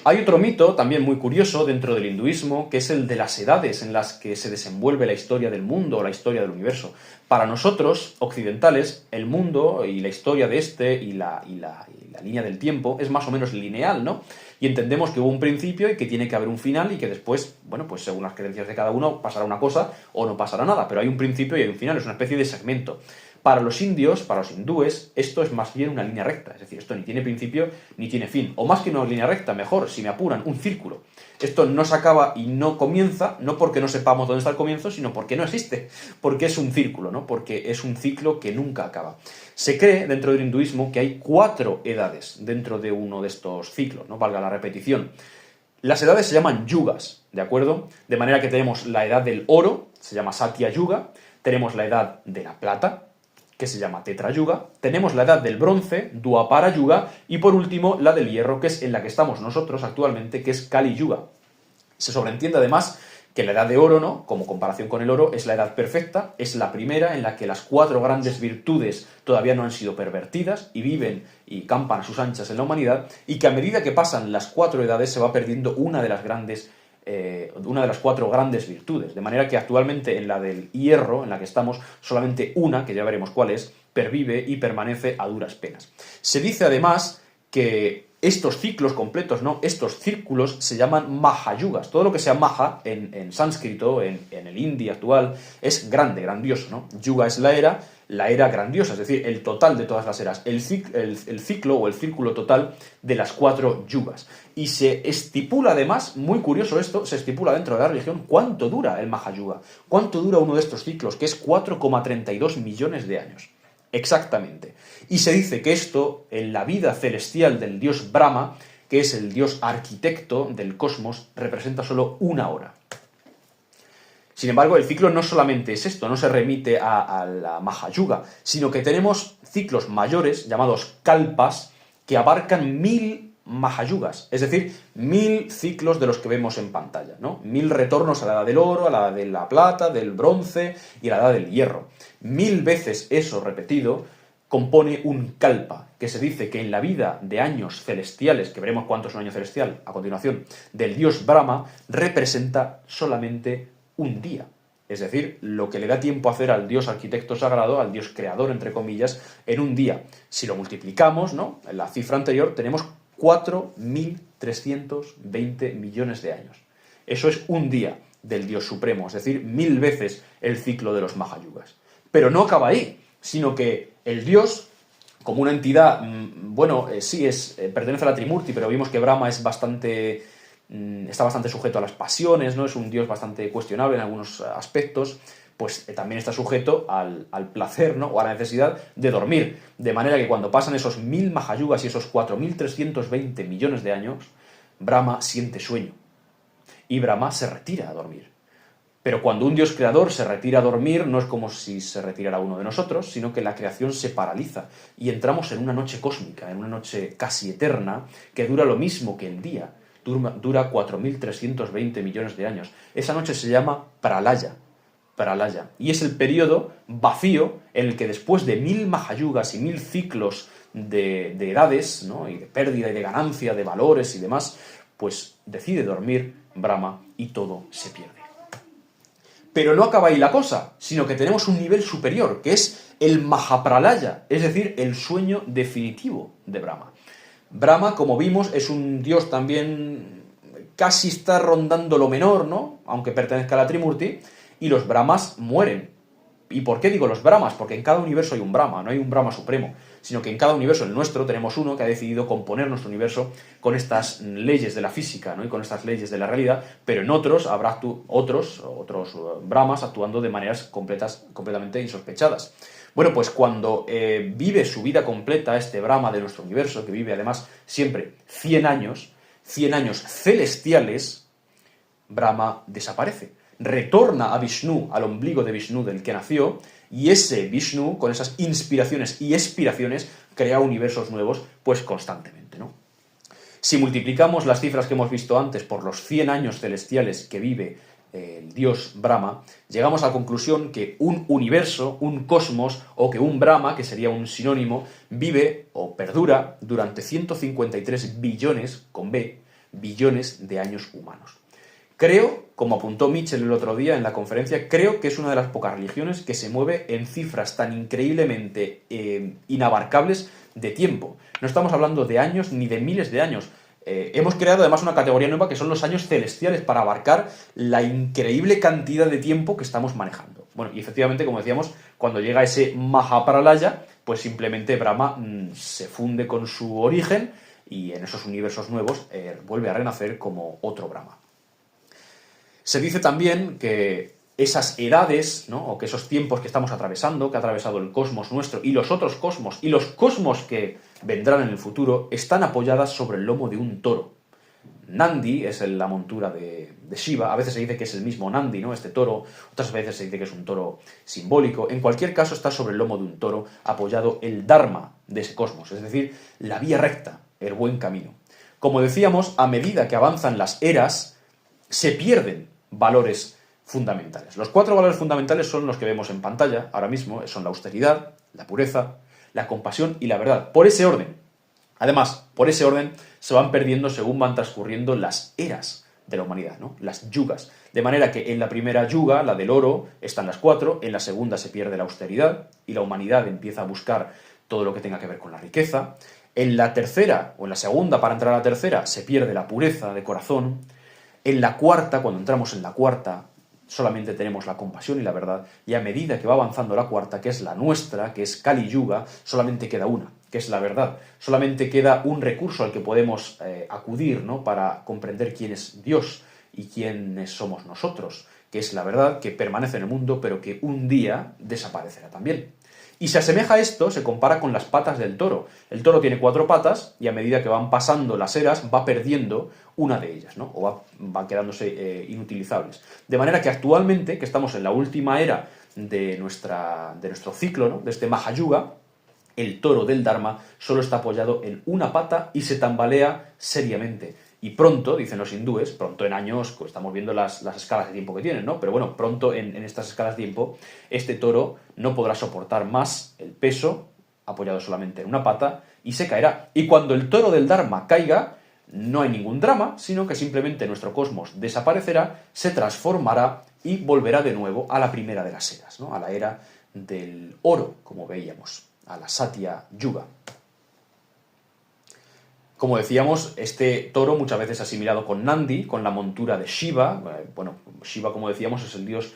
Hay otro mito también muy curioso dentro del hinduismo, que es el de las edades en las que se desenvuelve la historia del mundo o la historia del universo. Para nosotros, occidentales, el mundo y la historia de este y la línea del tiempo es más o menos lineal, ¿no? Y entendemos que hubo un principio y que tiene que haber un final y que después, bueno, pues según las creencias de cada uno, pasará una cosa o no pasará nada, pero hay un principio y hay un final, es una especie de segmento. Para los indios, para los hindúes, esto es más bien una línea recta, es decir, esto ni tiene principio ni tiene fin, o más que una línea recta, mejor, si me apuran, un círculo. Esto no se acaba y no comienza, no porque no sepamos dónde está el comienzo, sino porque no existe, porque es un círculo, ¿no? Porque es un ciclo que nunca acaba. Se cree dentro del hinduismo que hay 4 edades dentro de uno de estos ciclos, no valga la repetición. Las edades se llaman yugas, ¿de acuerdo? De manera que tenemos la edad del oro, se llama Satya Yuga, tenemos la edad de la plata, que se llama Tetra Yuga, tenemos la edad del bronce, Dwapara Yuga, y por último la del hierro, que es en la que estamos nosotros actualmente, que es Kali Yuga. Se sobreentiende además que la edad de oro, ¿no?, como comparación con el oro, es la edad perfecta, es la primera en la que las 4 grandes virtudes todavía no han sido pervertidas y viven y campan a sus anchas en la humanidad, y que a medida que pasan las 4 edades se va perdiendo una de las 4 grandes virtudes, de manera que actualmente en la del hierro, en la que estamos, solamente una, que ya veremos cuál es, pervive y permanece a duras penas. Se dice además que estos ciclos completos, ¿no?, estos círculos se llaman Mahayugas. Todo lo que sea Maha en sánscrito, en el hindi actual, es grande, grandioso, ¿no? Yuga es la era grandiosa, es decir, el total de todas las eras, el ciclo o el círculo total de las 4 yugas. Y se estipula además, muy curioso esto, se estipula dentro de la religión cuánto dura el Mahayuga, cuánto dura uno de estos ciclos, que es 4,32 millones de años. Exactamente. Y se dice que esto, en la vida celestial del dios Brahma, que es el dios arquitecto del cosmos, representa solo 1 hora. Sin embargo, el ciclo no solamente es esto, no se remite a la Mahayuga, sino que tenemos ciclos mayores, llamados kalpas, que abarcan 1000 Mahayugas, es decir, 1000 ciclos de los que vemos en pantalla, ¿no? 1000 retornos a la edad del oro, a la edad de la plata, del bronce y a la edad del hierro. 1000 veces eso repetido compone un kalpa, que se dice que en la vida de años celestiales, que veremos cuánto es un año celestial a continuación, del dios Brahma, representa solamente un día. Es decir, lo que le da tiempo a hacer al dios arquitecto sagrado, al dios creador, entre comillas, en un día. Si lo multiplicamos, ¿no?, en la cifra anterior, tenemos 4.320 millones de años. Eso es un día del Dios Supremo, es decir, 1000 veces el ciclo de los Mahayugas. Pero no acaba ahí, sino que el Dios, como una entidad, pertenece a la Trimurti, pero vimos que Brahma está bastante sujeto a las pasiones, ¿no? Es un Dios bastante cuestionable en algunos aspectos, pues también está sujeto al placer, ¿no?, o a la necesidad de dormir. De manera que cuando pasan esos 1000 Mahayugas y esos 4.320 millones de años, Brahma siente sueño. Y Brahma se retira a dormir. Pero cuando un Dios creador se retira a dormir, no es como si se retirara uno de nosotros, sino que la creación se paraliza y entramos en una noche cósmica, en una noche casi eterna, que dura lo mismo que el día. Dura 4.320 millones de años. Esa noche se llama Pralaya. Y es el periodo vacío en el que después de 1000 Mahayugas y 1000 ciclos de edades, ¿no?, y de pérdida y de ganancia de valores y demás, pues decide dormir Brahma y todo se pierde. Pero no acaba ahí la cosa, sino que tenemos un nivel superior, que es el Mahapralaya, es decir, el sueño definitivo de Brahma. Brahma, como vimos, es un dios también, casi está rondando lo menor, ¿no?, aunque pertenezca a la Trimurti, y los Brahmas mueren. ¿Y por qué digo los Brahmas? Porque en cada universo hay un Brahma, no hay un Brahma supremo, sino que en cada universo, el nuestro, tenemos uno que ha decidido componer nuestro universo con estas leyes de la física, ¿no?, y con estas leyes de la realidad, pero en otros habrá otros Brahmas actuando de maneras completamente insospechadas. Bueno, pues cuando vive su vida completa este Brahma de nuestro universo, que vive además siempre 100 años celestiales, Brahma desaparece. Retorna a Vishnu, al ombligo de Vishnu del que nació, y ese Vishnu, con esas inspiraciones y expiraciones, crea universos nuevos, pues constantemente, ¿no? Si multiplicamos las cifras que hemos visto antes por los 100 años celestiales que vive el dios Brahma, llegamos a la conclusión que un universo, un cosmos, o que un Brahma, que sería un sinónimo, vive o perdura durante 153 billones, con B, billones de años humanos. Creo, como apuntó Mitchell el otro día en la conferencia, creo que es una de las pocas religiones que se mueve en cifras tan increíblemente inabarcables de tiempo. No estamos hablando de años ni de miles de años. Hemos creado además una categoría nueva que son los años celestiales para abarcar la increíble cantidad de tiempo que estamos manejando. Bueno, y efectivamente, como decíamos, cuando llega ese Mahapralaya, pues simplemente Brahma se funde con su origen y en esos universos nuevos vuelve a renacer como otro Brahma. Se dice también que esas edades, ¿no?, o que esos tiempos que estamos atravesando, que ha atravesado el cosmos nuestro y los otros cosmos, y los cosmos que vendrán en el futuro, están apoyadas sobre el lomo de un toro. Nandi es la montura de Shiva, a veces se dice que es el mismo Nandi, ¿no?, este toro, otras veces se dice que es un toro simbólico. En cualquier caso está sobre el lomo de un toro apoyado el Dharma de ese cosmos, es decir, la vía recta, el buen camino. Como decíamos, a medida que avanzan las eras, se pierden valores fundamentales. Los 4 valores fundamentales son los que vemos en pantalla ahora mismo, son la austeridad, la pureza, la compasión y la verdad. Por ese orden. Además, por ese orden se van perdiendo según van transcurriendo las eras de la humanidad, ¿no?, las yugas. De manera que en la primera yuga, la del oro, están las 4, en la segunda se pierde la austeridad y la humanidad empieza a buscar todo lo que tenga que ver con la riqueza. En la tercera, o en la segunda, para entrar a la tercera, se pierde la pureza de corazón. En la cuarta, cuando entramos en la cuarta, solamente tenemos la compasión y la verdad, y a medida que va avanzando la cuarta, que es la nuestra, que es Kali Yuga, solamente queda una, que es la verdad. Solamente queda un recurso al que podemos acudir, ¿no?, para comprender quién es Dios y quiénes somos nosotros, que es la verdad que permanece en el mundo, pero que un día desaparecerá también. Y se asemeja a esto, se compara con las patas del toro. El toro tiene 4 patas y a medida que van pasando las eras va perdiendo una de ellas, ¿no?, o va quedándose inutilizables. De manera que actualmente, que estamos en la última era de nuestro ciclo, ¿no?, de este Mahayuga, el toro del Dharma solo está apoyado en una pata y se tambalea seriamente. Y pronto, dicen los hindúes, pronto en años, pues estamos viendo las escalas de tiempo que tienen, ¿no?, pero bueno, pronto en estas escalas de tiempo, este toro no podrá soportar más el peso, apoyado solamente en una pata, y se caerá. Y cuando el toro del Dharma caiga, no hay ningún drama, sino que simplemente nuestro cosmos desaparecerá, se transformará y volverá de nuevo a la primera de las eras, ¿no?, a la era del oro, como veíamos, a la Satya Yuga. Como decíamos, este toro muchas veces asimilado con Nandi, con la montura de Shiva. Bueno, Shiva, como decíamos, es el dios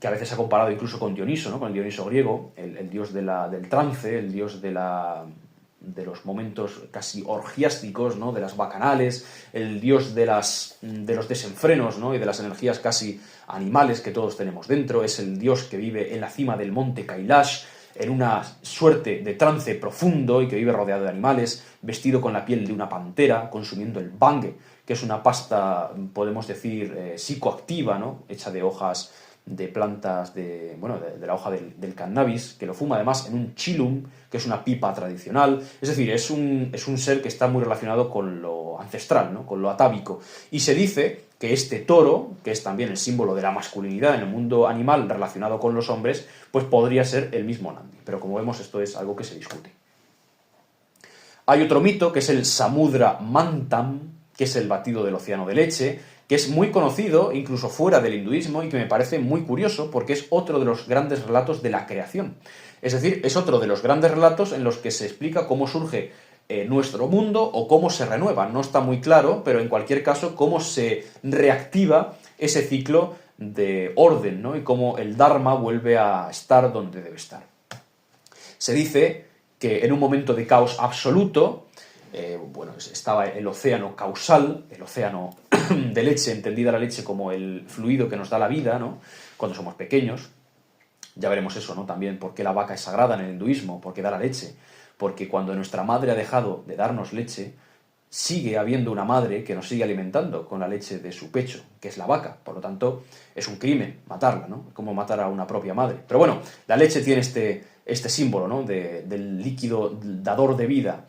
que a veces se ha comparado incluso con Dioniso, ¿no?, con el Dioniso griego, el dios del trance, el dios de los momentos casi orgiásticos, ¿no?, de las bacanales, el dios de los desenfrenos, ¿no?, y de las energías casi animales que todos tenemos dentro. Es el dios que vive en la cima del monte Kailash, en una suerte de trance profundo y que vive rodeado de animales, vestido con la piel de una pantera, consumiendo el bhange, que es una pasta, podemos decir, psicoactiva, ¿no?, hecha de hojas de plantas, de la hoja del cannabis, que lo fuma además en un chilum, que es una pipa tradicional. Es decir, es un ser que está muy relacionado con lo ancestral, ¿no?, con lo atávico. Y se dice que este toro, que es también el símbolo de la masculinidad en el mundo animal relacionado con los hombres, pues podría ser el mismo Nandi. Pero como vemos, esto es algo que se discute. Hay otro mito, que es el Samudra Mantam, que es el batido del océano de leche, que es muy conocido incluso fuera del hinduismo y que me parece muy curioso porque es otro de los grandes relatos de la creación. Es decir, es otro de los grandes relatos en los que se explica cómo surge nuestro mundo o cómo se renueva. No está muy claro, pero en cualquier caso cómo se reactiva ese ciclo de orden, ¿no?, y cómo el Dharma vuelve a estar donde debe estar. Se dice que en un momento de caos absoluto, estaba el océano causal, el océano de leche, entendida la leche como el fluido que nos da la vida, ¿no?, cuando somos pequeños. Ya veremos eso, ¿no?, también por qué la vaca es sagrada en el hinduismo, porque da la leche. Porque cuando nuestra madre ha dejado de darnos leche, sigue habiendo una madre que nos sigue alimentando con la leche de su pecho, que es la vaca. Por lo tanto, es un crimen matarla, ¿no?, como matar a una propia madre. Pero bueno, la leche tiene este símbolo, ¿no?, del líquido dador de vida.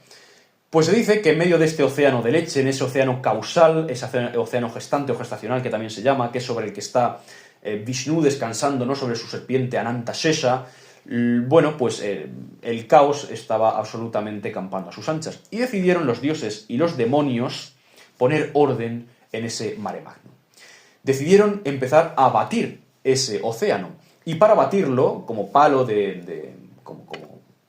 Pues se dice que en medio de este océano de leche, en ese océano causal, ese océano gestante o gestacional que también se llama, que es sobre el que está Vishnu descansando, ¿no?, sobre su serpiente Anantashesha, el caos estaba absolutamente campando a sus anchas. Y decidieron los dioses y los demonios poner orden en ese mare magnum. Decidieron empezar a batir ese océano, y para batirlo, como palo como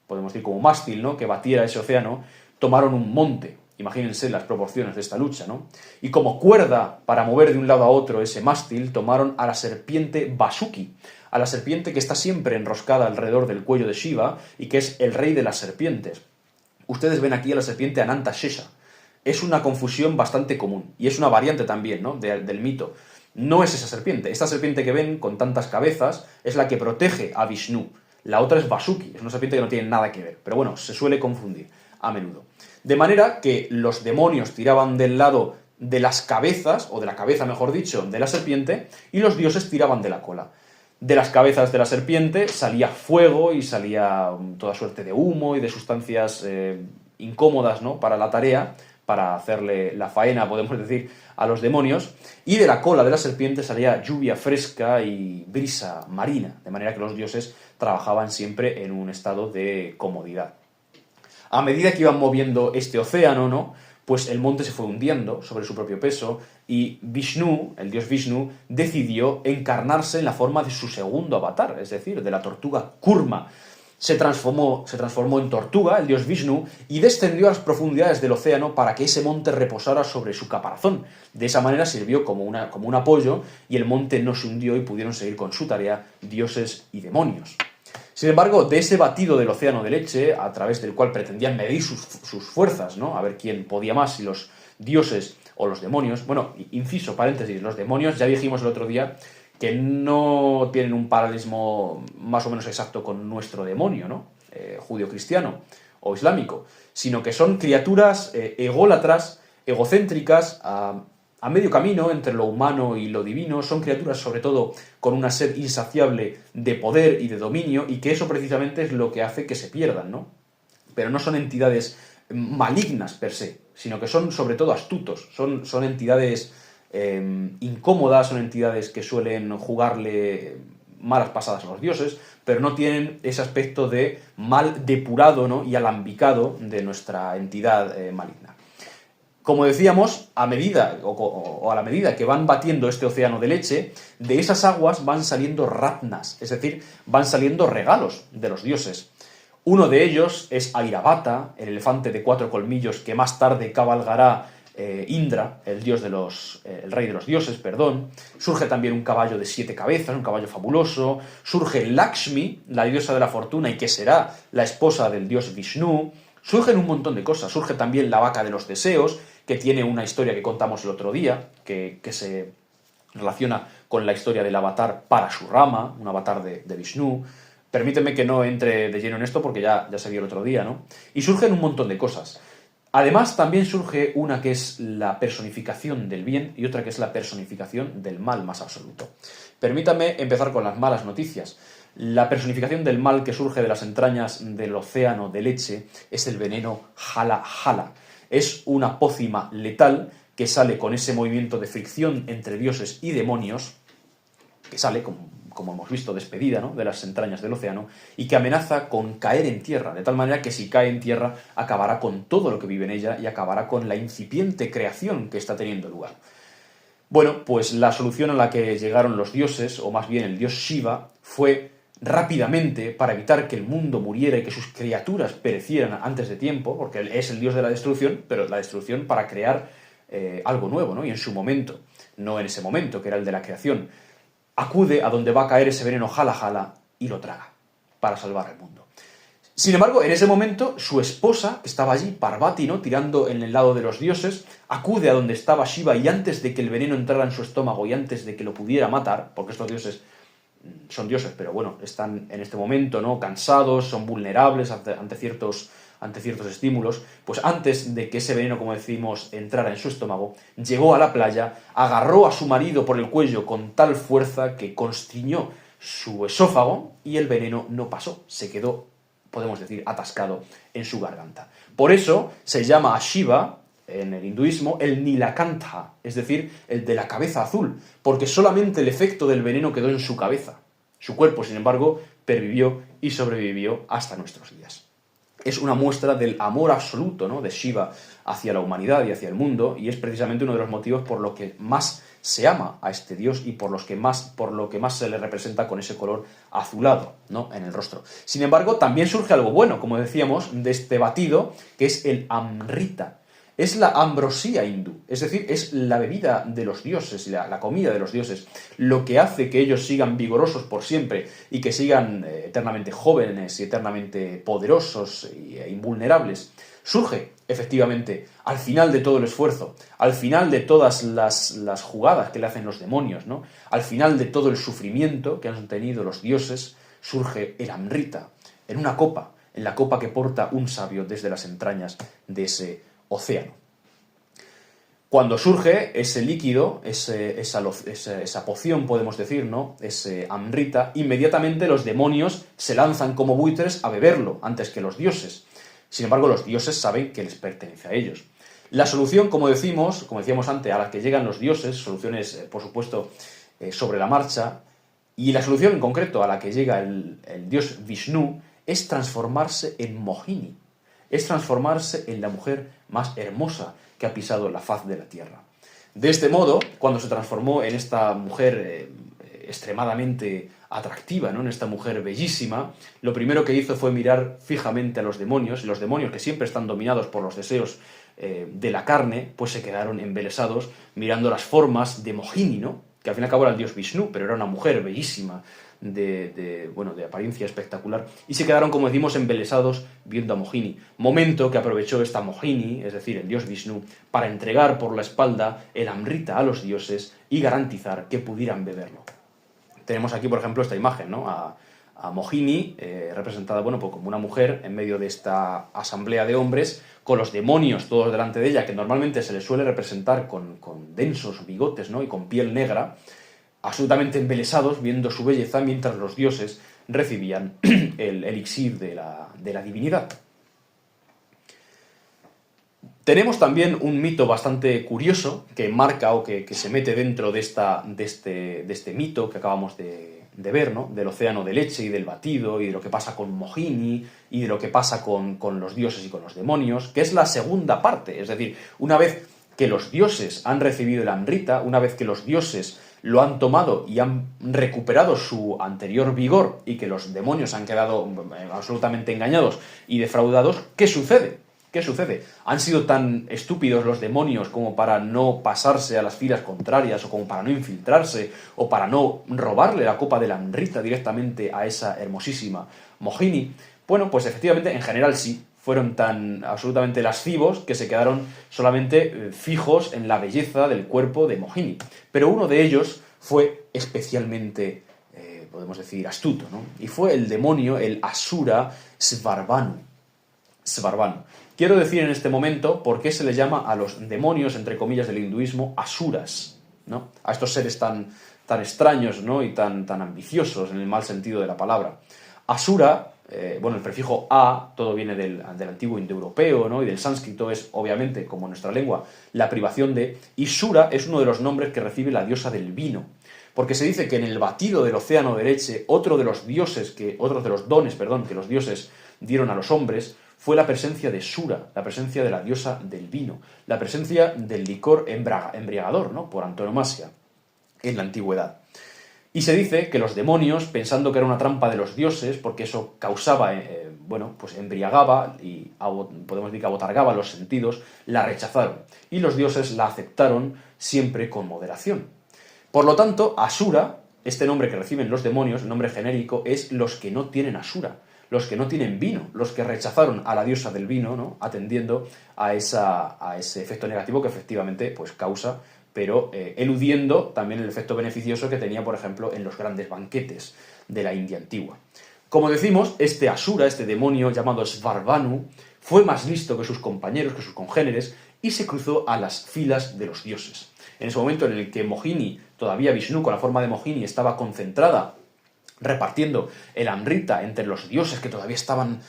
podemos decir, como mástil, ¿no?, que batiera ese océano, tomaron un monte. Imagínense las proporciones de esta lucha, ¿no? Y como cuerda para mover de un lado a otro ese mástil, tomaron a la serpiente Vasuki, a la serpiente que está siempre enroscada alrededor del cuello de Shiva y que es el rey de las serpientes. Ustedes ven aquí a la serpiente Anantashesha. Es una confusión bastante común y es una variante también, ¿no?, del mito. No es esa serpiente. Esta serpiente que ven con tantas cabezas es la que protege a Vishnu. La otra es Vasuki, es una serpiente que no tiene nada que ver. Pero bueno, se suele confundir a menudo. De manera que los demonios tiraban del lado de las cabezas, o de la cabeza mejor dicho, de la serpiente, y los dioses tiraban de la cola. De las cabezas de la serpiente salía fuego y salía toda suerte de humo y de sustancias incómodas, ¿no?, para la tarea, para hacerle la faena, podemos decir, a los demonios, y de la cola de la serpiente salía lluvia fresca y brisa marina, de manera que los dioses trabajaban siempre en un estado de comodidad. A medida que iban moviendo este océano, ¿no?, pues el monte se fue hundiendo sobre su propio peso y Vishnu, el dios Vishnu, decidió encarnarse en la forma de su segundo avatar, es decir, de la tortuga Kurma. Se transformó en tortuga, el dios Vishnu, y descendió a las profundidades del océano para que ese monte reposara sobre su caparazón. De esa manera sirvió como un apoyo y el monte no se hundió y pudieron seguir con su tarea dioses y demonios. Sin embargo, de ese batido del océano de leche, a través del cual pretendían medir sus fuerzas, ¿no?, a ver quién podía más, si los dioses o los demonios. Bueno, inciso, paréntesis, los demonios, ya dijimos el otro día que no tienen un paralelismo más o menos exacto con nuestro demonio, ¿no?, judío-cristiano o islámico, sino que son criaturas ególatras, egocéntricas, a medio camino entre lo humano y lo divino. Son criaturas sobre todo con una sed insaciable de poder y de dominio, y que eso precisamente es lo que hace que se pierdan, ¿no? Pero no son entidades malignas per se, sino que son sobre todo astutos, son entidades incómodas, son entidades que suelen jugarle malas pasadas a los dioses, pero no tienen ese aspecto de mal depurado, ¿no?, y alambicado de nuestra entidad maligna. Como decíamos, a la medida que van batiendo este océano de leche, de esas aguas van saliendo ratnas, es decir, van saliendo regalos de los dioses. Uno de ellos es Airavata, el elefante de 4 colmillos que más tarde cabalgará Indra, el rey de los dioses, perdón. Surge también un caballo de 7 cabezas, un caballo fabuloso. Surge Lakshmi, la diosa de la fortuna y que será la esposa del dios Vishnu. Surgen un montón de cosas. Surge también la vaca de los deseos, que tiene una historia que contamos el otro día, que se relaciona con la historia del avatar Parashurama, un avatar de Vishnu. Permíteme que no entre de lleno en esto porque ya se vio el otro día, ¿no? Y surgen un montón de cosas. Además, también surge una que es la personificación del bien y otra que es la personificación del mal más absoluto. Permítame empezar con las malas noticias. La personificación del mal que surge de las entrañas del océano de leche es el veneno Hala Hala. Es una pócima letal que sale con ese movimiento de fricción entre dioses y demonios, que sale, como hemos visto, despedida, ¿no?, de las entrañas del océano, y que amenaza con caer en tierra, de tal manera que si cae en tierra acabará con todo lo que vive en ella y acabará con la incipiente creación que está teniendo lugar. Bueno, pues la solución a la que llegaron los dioses, o más bien el dios Shiva, fue rápidamente, para evitar que el mundo muriera y que sus criaturas perecieran antes de tiempo, porque él es el dios de la destrucción, pero la destrucción para crear algo nuevo, ¿no?, y en su momento, no en ese momento, que era el de la creación, acude a donde va a caer ese veneno Hala Hala y lo traga para salvar al mundo. Sin embargo, en ese momento, su esposa, que estaba allí, Parvati, ¿no?, tirando en el lado de los dioses, acude a donde estaba Shiva y antes de que el veneno entrara en su estómago y antes de que lo pudiera matar, porque estos dioses son dioses, pero bueno, están en este momento, ¿no?, cansados, son vulnerables ante ciertos estímulos, pues antes de que ese veneno, como decimos, entrara en su estómago, llegó a la playa, agarró a su marido por el cuello con tal fuerza que constriñó su esófago y el veneno no pasó, se quedó, podemos decir, atascado en su garganta. Por eso se llama a Shiva, en el hinduismo, el Nilakantha, es decir, el de la cabeza azul, porque solamente el efecto del veneno quedó en su cabeza. Su cuerpo, sin embargo, pervivió y sobrevivió hasta nuestros días. Es una muestra del amor absoluto, ¿no?, de Shiva hacia la humanidad y hacia el mundo, y es precisamente uno de los motivos por lo que más se ama a este Dios y por lo que más se le representa con ese color azulado, ¿no?, en el rostro. Sin embargo, también surge algo bueno, como decíamos, de este batido, que es el amrita. Es la ambrosía hindú, es decir, es la bebida de los dioses, la comida de los dioses, lo que hace que ellos sigan vigorosos por siempre y que sigan eternamente jóvenes y eternamente poderosos e invulnerables. Surge, efectivamente, al final de todo el esfuerzo, al final de todas las jugadas que le hacen los demonios, ¿no? Al final de todo el sufrimiento que han tenido los dioses, surge el amrita, en una copa, en la copa que porta un sabio desde las entrañas de ese océano. Cuando surge ese líquido, esa poción, podemos decir, ¿no?, ese amrita, inmediatamente los demonios se lanzan como buitres a beberlo antes que los dioses. Sin embargo, los dioses saben que les pertenece a ellos. La solución, como decíamos antes, a la que llegan los dioses, soluciones, por supuesto, sobre la marcha, y la solución en concreto a la que llega el dios Vishnu, es transformarse en Mohini, es transformarse en la mujer más hermosa que ha pisado la faz de la tierra. De este modo, cuando se transformó en esta mujer extremadamente atractiva, ¿no?, en esta mujer bellísima, lo primero que hizo fue mirar fijamente a los demonios, y los demonios, que siempre están dominados por los deseos de la carne, pues se quedaron embelesados mirando las formas de Mohini, ¿no?, que al fin y al cabo era el dios Vishnu, pero era una mujer bellísima, de apariencia espectacular, y se quedaron, como decimos, embelesados viendo a Mohini, momento que aprovechó esta Mohini, es decir, el dios Vishnu, para entregar por la espalda el amrita a los dioses y garantizar que pudieran beberlo. Tenemos aquí, por ejemplo, esta imagen, ¿no?, a Mohini, representada, pues como una mujer en medio de esta asamblea de hombres, con los demonios todos delante de ella, que normalmente se les suele representar con densos bigotes, ¿no?, y con piel negra, absolutamente embelesados viendo su belleza, mientras los dioses recibían el elixir de la divinidad. Tenemos también un mito bastante curioso que marca o que se mete dentro de este mito que acabamos de ver, ¿no?, del océano de leche y del batido y de lo que pasa con Mohini y de lo que pasa con los dioses y con los demonios, que es la segunda parte. Es decir, una vez que los dioses han recibido el amrita, una vez que los dioses lo han tomado y han recuperado su anterior vigor y que los demonios han quedado absolutamente engañados y defraudados, ¿qué sucede? ¿Qué sucede? ¿Han sido tan estúpidos los demonios como para no pasarse a las filas contrarias, o como para no infiltrarse, o para no robarle la copa de la amrita directamente a esa hermosísima Mohini? Bueno, pues efectivamente, en general sí. Fueron tan absolutamente lascivos que se quedaron solamente fijos en la belleza del cuerpo de Mohini. Pero uno de ellos fue especialmente, podemos decir, astuto, ¿no? Y fue el demonio, el Asura Svarbhanu. Quiero decir en este momento por qué se le llama a los demonios, entre comillas, del hinduismo, asuras, ¿no?, a estos seres tan extraños, ¿no?, y tan ambiciosos en el mal sentido de la palabra. Asura, el prefijo a, todo viene del antiguo indoeuropeo, ¿no?, y del sánscrito es, obviamente, como en nuestra lengua, la privación de, y Sura es uno de los nombres que recibe la diosa del vino, porque se dice que en el batido del océano de leche, otro de los dones que los dioses dieron a los hombres, fue la presencia de Sura, la presencia de la diosa del vino, la presencia del licor embriagador, ¿no?, por antonomasia, en la antigüedad. Y se dice que los demonios, pensando que era una trampa de los dioses, porque eso causaba, pues embriagaba y podemos decir que abotargaba los sentidos, la rechazaron. Y los dioses la aceptaron siempre con moderación. Por lo tanto, Asura, este nombre que reciben los demonios, el nombre genérico, es los que no tienen Asura, los que no tienen vino, los que rechazaron a la diosa del vino, ¿no?, atendiendo a ese efecto negativo que efectivamente pues causa, pero eludiendo también el efecto beneficioso que tenía, por ejemplo, en los grandes banquetes de la India antigua. Como decimos, este Asura, este demonio llamado Svarbhanu, fue más listo que sus compañeros, que sus congéneres, y se cruzó a las filas de los dioses. En ese momento en el que Mohini, todavía Vishnu con la forma de Mohini, estaba concentrada repartiendo el amrita entre los dioses que todavía estaban,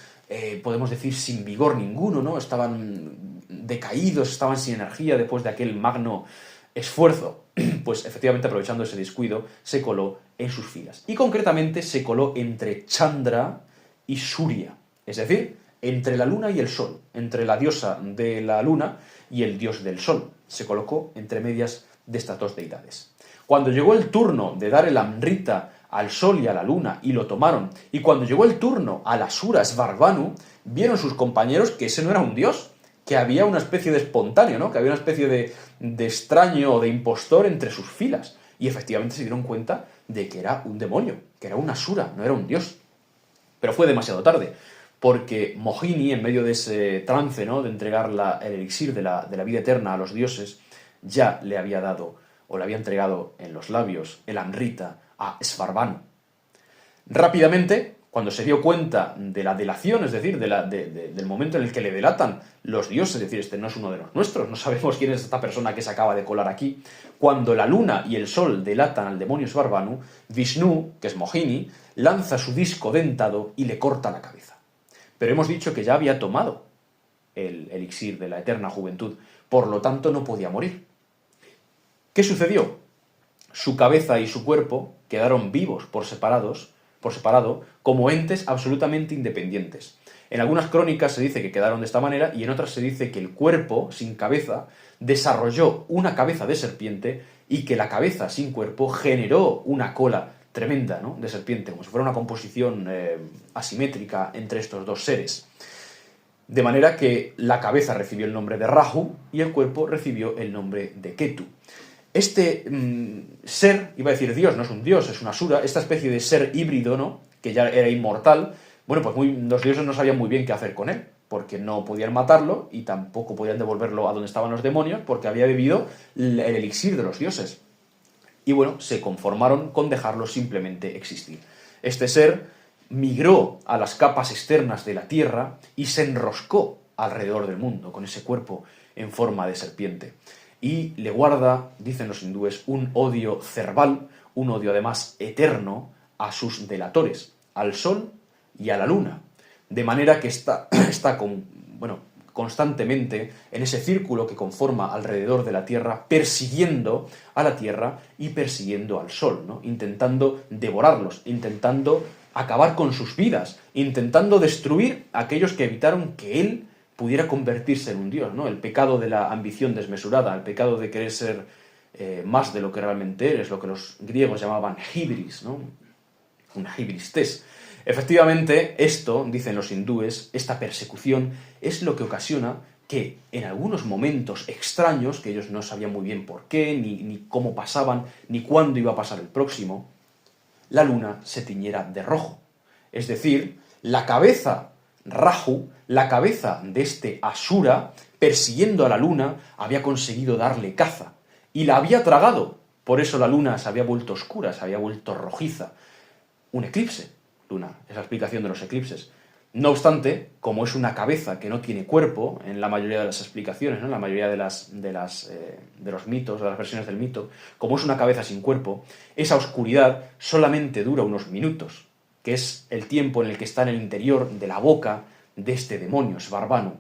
podemos decir, sin vigor ninguno, ¿no?, estaban decaídos, estaban sin energía después de aquel magno esfuerzo, pues efectivamente, aprovechando ese descuido, se coló en sus filas. Y concretamente se coló entre Chandra y Surya, es decir, entre la luna y el sol, entre la diosa de la luna y el dios del sol. Se colocó entre medias de estas dos deidades. Cuando llegó el turno de dar el Amrita al sol y a la luna, y lo tomaron, y cuando llegó el turno al Asura Svarbhanu, vieron sus compañeros que ese no era un dios, que había una especie de espontáneo, ¿no? Que había una especie de extraño o de impostor entre sus filas. Y efectivamente se dieron cuenta de que era un demonio, que era un Asura, no era un dios. Pero fue demasiado tarde, porque Mohini, en medio de ese trance, ¿no?, de entregar el elixir de la vida eterna a los dioses, ya le había dado, o le había entregado en los labios, el Amrita a Svarbhanu. Rápidamente, cuando se dio cuenta de la delación, es decir, del momento en el que le delatan los dioses, es decir, este no es uno de los nuestros, no sabemos quién es esta persona que se acaba de colar aquí, cuando la luna y el sol delatan al demonio Svarbhanu, Vishnu, que es Mohini, lanza su disco dentado y le corta la cabeza. Pero hemos dicho que ya había tomado el elixir de la eterna juventud, por lo tanto no podía morir. ¿Qué sucedió? Su cabeza y su cuerpo quedaron vivos por separado, como entes absolutamente independientes. En algunas crónicas se dice que quedaron de esta manera y en otras se dice que el cuerpo, sin cabeza, desarrolló una cabeza de serpiente y que la cabeza sin cuerpo generó una cola tremenda, ¿no?, de serpiente, como si fuera una composición asimétrica entre estos dos seres. De manera que la cabeza recibió el nombre de Rahu y el cuerpo recibió el nombre de Ketu. Este ser, iba a decir Dios, no es un dios, es una asura, esta especie de ser híbrido, ¿no?, que ya era inmortal, bueno, pues los dioses no sabían muy bien qué hacer con él, porque no podían matarlo y tampoco podían devolverlo a donde estaban los demonios, porque había bebido el elixir de los dioses. Y bueno, se conformaron con dejarlo simplemente existir. Este ser migró a las capas externas de la tierra y se enroscó alrededor del mundo, con ese cuerpo en forma de serpiente. Y le guarda, dicen los hindúes, un odio cerval, un odio además eterno a sus delatores, al sol y a la luna. De manera que está constantemente en ese círculo que conforma alrededor de la Tierra, persiguiendo a la Tierra y persiguiendo al Sol, ¿no?, intentando devorarlos, intentando acabar con sus vidas, intentando destruir a aquellos que evitaron que él pudiera convertirse en un dios, ¿no? El pecado de la ambición desmesurada, el pecado de querer ser más de lo que realmente eres, lo que los griegos llamaban hibris, ¿no?, una hibristes. Efectivamente, esto, dicen los hindúes, esta persecución es lo que ocasiona que en algunos momentos extraños, que ellos no sabían muy bien por qué, ni cómo pasaban, ni cuándo iba a pasar el próximo, la luna se tiñera de rojo. Es decir, la cabeza Rahu, la cabeza de este Asura, persiguiendo a la luna, había conseguido darle caza y la había tragado. Por eso la luna se había vuelto oscura, se había vuelto rojiza. Un eclipse, luna, es la explicación de los eclipses. No obstante, como es una cabeza que no tiene cuerpo, en la mayoría de las explicaciones, ¿no?, en la mayoría de los mitos, de las versiones del mito, como es una cabeza sin cuerpo, esa oscuridad solamente dura unos minutos, que es el tiempo en el que está en el interior de la boca de este demonio, Svarbhanu.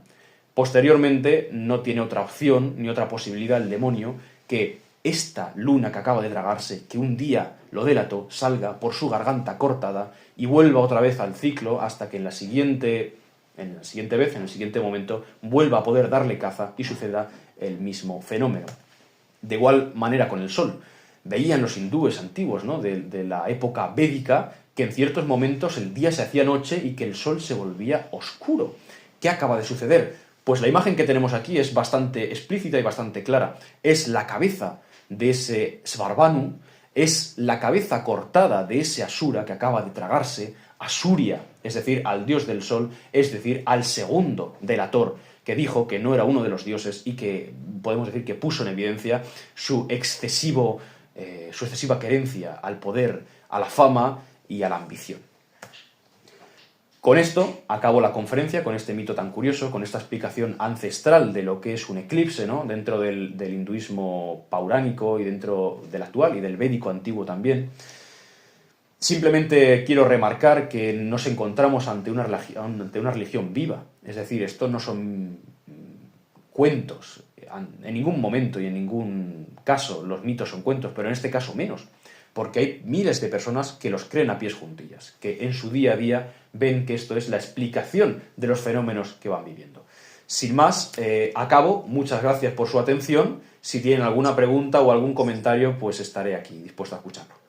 Posteriormente, no tiene otra opción ni otra posibilidad el demonio que esta luna que acaba de tragarse, que un día lo delató, salga por su garganta cortada y vuelva otra vez al ciclo hasta que en la siguiente momento, vuelva a poder darle caza y suceda el mismo fenómeno. De igual manera con el sol. Veían los hindúes antiguos, ¿no?, de la época védica, que en ciertos momentos el día se hacía noche y que el sol se volvía oscuro. ¿Qué acaba de suceder? Pues la imagen que tenemos aquí es bastante explícita y bastante clara. Es la cabeza de ese Svarbhanu, es la cabeza cortada de ese Asura que acaba de tragarse a Surya, es decir, al dios del sol, es decir, al segundo delator, que dijo que no era uno de los dioses y que podemos decir que puso en evidencia su excesiva querencia al poder, a la fama y a la ambición. Con esto acabo la conferencia, con este mito tan curioso, con esta explicación ancestral de lo que es un eclipse, ¿no?, dentro del hinduismo pauránico y dentro del actual y del védico antiguo también. Simplemente quiero remarcar que nos encontramos ante una religión viva, es decir, esto no son cuentos. En ningún momento y en ningún caso los mitos son cuentos, pero en este caso menos, porque hay miles de personas que los creen a pies juntillas, que en su día a día ven que esto es la explicación de los fenómenos que van viviendo. Sin más, acabo. Muchas gracias por su atención. Si tienen alguna pregunta o algún comentario, pues estaré aquí dispuesto a escucharlo.